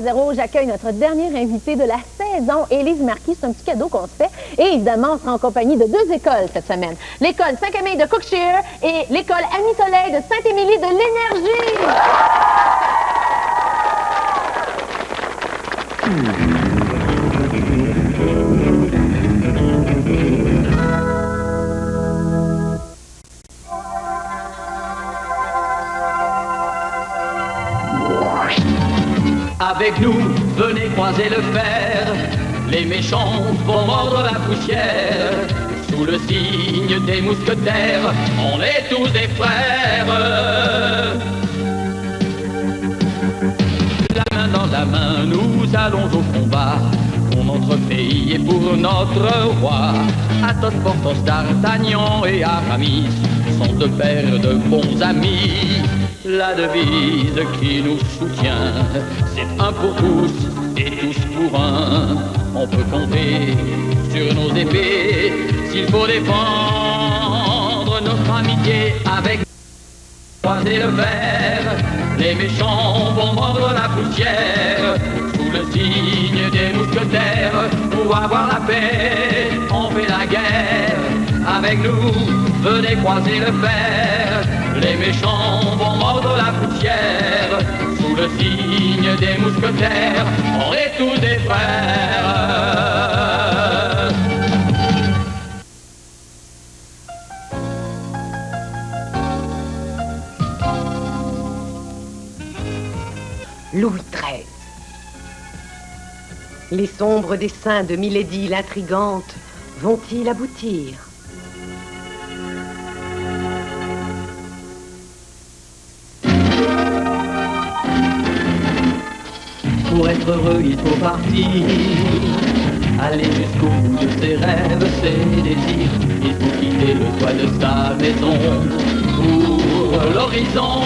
3-0, j'accueille notre dernière invitée de la saison, Élise Marquis. C'est un petit cadeau qu'on se fait. Et évidemment, on sera en compagnie de deux écoles cette semaine. L'école Saint-Camille de Cookshire et l'école Ami-Soleil de Sainte-Émilie de l'Énergie. Avec nous, venez croiser le fer. Les méchants vont mordre la poussière. Sous le signe des mousquetaires, on est tous des frères. La main dans la main, nous allons au combat. Pour notre pays et pour notre roi. Athos, Porthos, D'Artagnan et Aramis sont deux paires de bons amis. La devise qui nous soutient, c'est un pour tous et tous pour un. On peut compter sur nos épées s'il faut défendre notre amitié avec croiser le fer. Les méchants vont mordre la poussière sous le signe des mousquetaires. Pour avoir la paix, on fait la guerre. Avec nous, venez croiser le fer. Les méchants vont mordre la poussière sous le signe des mousquetaires. On est tous des frères. Louis XIII. Les sombres desseins de Milady l'intrigante vont-ils aboutir? Pour être heureux, il faut partir, aller jusqu'au bout de ses rêves, ses désirs. Il faut quitter le toit de sa maison pour l'horizon.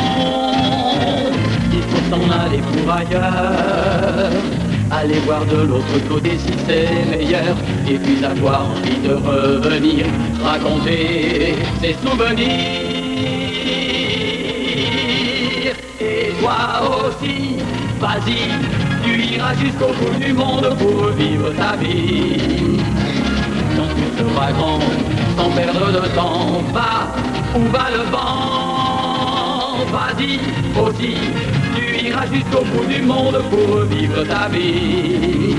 Il faut s'en aller pour ailleurs, aller voir de l'autre côté si c'est meilleur. Et puis avoir envie de revenir, raconter ses souvenirs. Et toi aussi, vas-y, tu iras jusqu'au bout du monde pour vivre ta vie. Quand tu seras grand, sans perdre de temps, va où va le vent. Vas-y aussi, tu iras jusqu'au bout du monde pour vivre ta vie.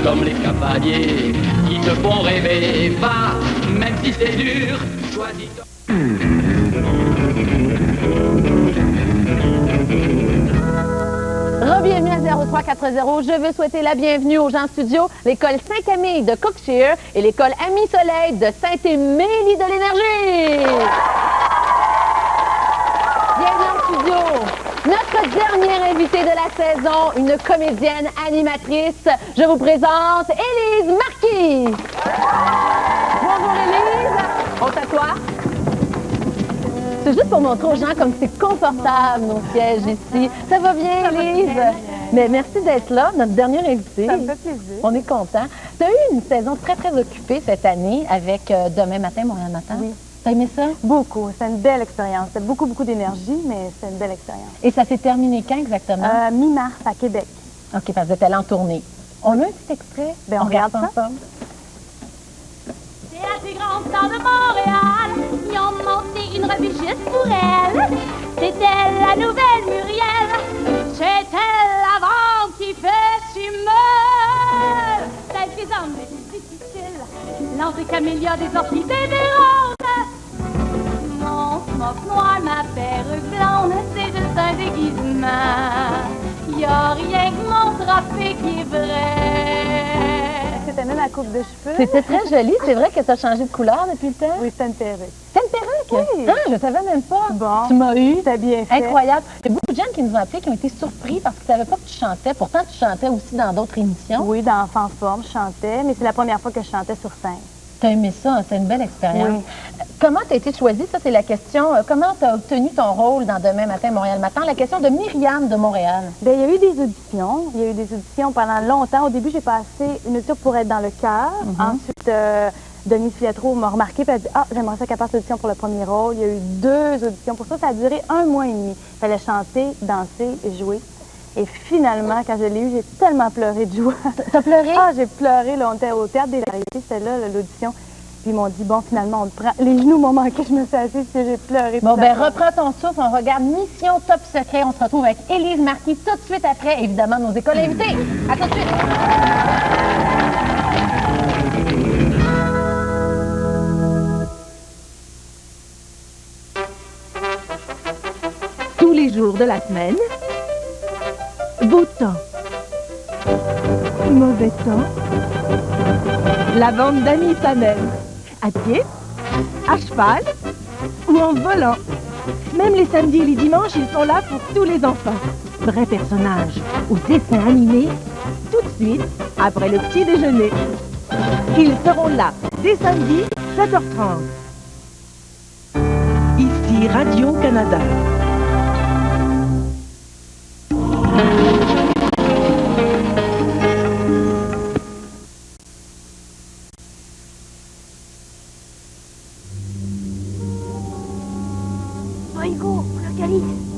Comme les cavaliers qui te font rêver, va, même si c'est dur, choisis. Bienvenue à 0340. Je veux souhaiter la bienvenue aux gens studio, l'école Saint-Camille de Cookshire et l'école Ami-Soleil de Sainte-Émilie de l'Énergie. Bienvenue en studio. Notre dernière invitée de la saison, une comédienne animatrice. Je vous présente Élise Marquis. Bonjour Élise. On s'assoit. C'est juste pour montrer aux gens comme c'est confortable, nos sièges ici. Ça va bien, Élise? Mais merci d'être là, notre dernière invitée. Ça me fait plaisir. On est content. Tu as eu une saison très, très occupée cette année avec Demain matin, Montréal matin. Oui. T'as aimé ça? Beaucoup. C'est une belle expérience. C'était beaucoup d'énergie, mais c'est une belle expérience. Et ça s'est terminé quand exactement? Mi-mars, à Québec. OK, parce que vous êtes allé en tournée. On a un petit extrait? Ben, on regarde ça ensemble. Les grandes stars de Montréal, ils ont monté une revue juste pour elle. C'était la nouvelle Muriel, c'est elle avant qui fait si mal. Celle des hommes les plus difficiles, l'André Camélia des orchidées des roses. Mon smoke noir, ma perruque blonde, c'est juste un déguisement. Y a rien que mon drapé qui est vrai. C'était même ma coupe de cheveux. C'était très joli. C'est vrai que ça a changé de couleur depuis le temps? Oui, c'était une perruque. C'est une perruque? Oui. Ah, je ne savais même pas. Bon. Tu m'as eu. C'était bien fait. Incroyable. Il y a beaucoup de gens qui nous ont appelés qui ont été surpris parce qu'ils ne savaient pas que tu chantais. Pourtant, tu chantais aussi dans d'autres émissions. Oui, dans Enfant Forme, je chantais, mais c'est la première fois que je chantais sur scène. Tu as aimé ça, c'est une belle expérience. Oui. Comment tu as été choisie? Ça, c'est la question. Comment tu as obtenu ton rôle dans Demain matin, Montréal matin? La question de Myriam de Montréal. Bien, il y a eu des auditions. Il y a eu des auditions pendant longtemps. Au début, j'ai passé une audition pour être dans le chœur. Ensuite, Denise Fiatro m'a remarqué et a dit « Ah, j'aimerais ça qu'elle passe l'audition pour le premier rôle. » Il y a eu 2 auditions pour ça. Ça a duré 1 mois et demi. Il fallait chanter, danser, jouer. Et finalement, quand je l'ai eu, j'ai tellement pleuré de joie. T'as pleuré? Ah, j'ai pleuré, là, on était au Théâtre des Variétés, c'était là, l'audition. Puis ils m'ont dit, bon, finalement, on te prend. Les genoux m'ont manqué, je me suis assise, puis j'ai pleuré. Bon, ben reprends ton souffle, on regarde Mission Top Secret. On se retrouve avec Élise Marquis tout de suite après, évidemment, nos écoles invitées. À tout de suite! Tous les jours de la semaine, beau temps, mauvais temps, la bande d'amis s'amène, à pied, à cheval ou en volant. Même les samedis et les dimanches, ils sont là pour tous les enfants. Vrais personnages ou dessins animés, tout de suite après le petit déjeuner. Ils seront là dès samedi, 7h30. Ici Radio-Canada. Hugo, le calice.